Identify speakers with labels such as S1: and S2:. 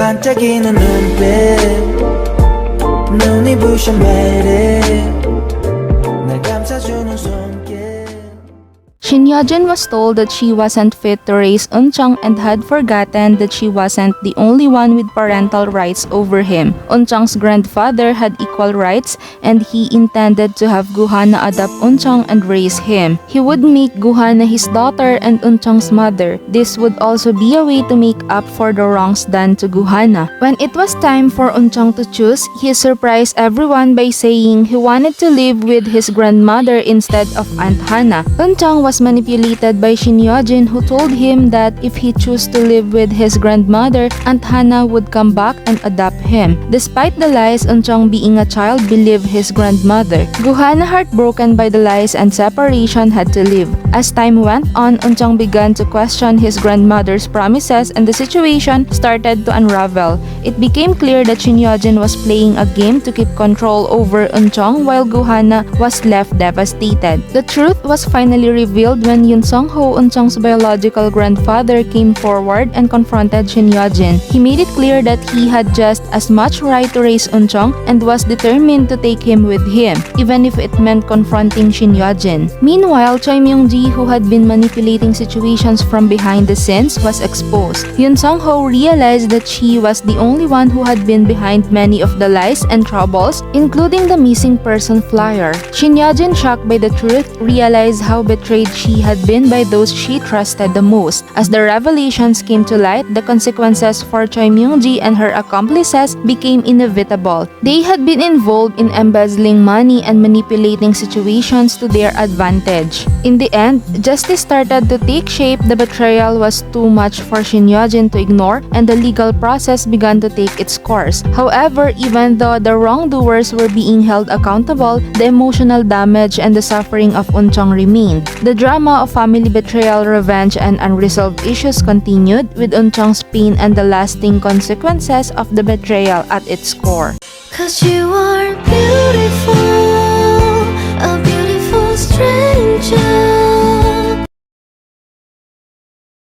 S1: 반짝이는 눈빛 눈이 부셔 매일 날 감싸주는 손길.
S2: Shin Yeo-jin was told that she wasn't fit to raise Eun-chang and had forgotten that she wasn't the only one with parental rights over him. Eun-chang's grandfather had equal rights and he intended to have Goo-hana adopt Eun-chang and raise him. He would make Goo-hana his daughter and Eun-chang's mother. This would also be a way to make up for the wrongs done to Goo-hana. When it was time for Eun-chang to choose, he surprised everyone by saying he wanted to live with his grandmother instead of Aunt Hana. Eun-chang was manipulated by Shin Yeo-jin, who told him that if he chose to live with his grandmother, Aunt Hana would come back and adopt him. Despite the lies, Eun-chang being a child believed his grandmother. Goo-hana, heartbroken by the lies and separation, had to leave. As time went on, Eun-chang began to question his grandmother's promises and the situation started to unravel. It became clear that Shin Yeo-jin was playing a game to keep control over Eun-chang while Goo-hana was left devastated. The truth was finally revealed when Yoon Sung-ho, Eun-chang's biological grandfather, came forward and confronted Shin Yeo-jin. He made it clear that he had just as much right to raise Eun-chang and was determined to take him with him, even if it meant confronting Shin Yeo-jin. Meanwhile, Choi Myung-ji, who had been manipulating situations from behind the scenes, was exposed. Yoon Sung-ho realized that she was the only one who had been behind many of the lies and troubles, including the missing person flyer. Shin Yeo-jin, shocked by the truth, realized how betrayed she had been by those she trusted the most. As the revelations came to light, the consequences for Choi Myung-ji and her accomplices became inevitable. They had been involved in embezzling money and manipulating situations to their advantage. In the end, justice started to take shape. The betrayal was too much for Shin Yeo-jin to ignore, and the legal process began to take its course. However, even though the wrongdoers were being held accountable, the emotional damage and the suffering of Eun-chang remained. The drama of family betrayal, revenge, and unresolved issues continued, with Eun-chang's pain and the lasting consequences of the betrayal at its core.
S3: 'Cause you are beautiful.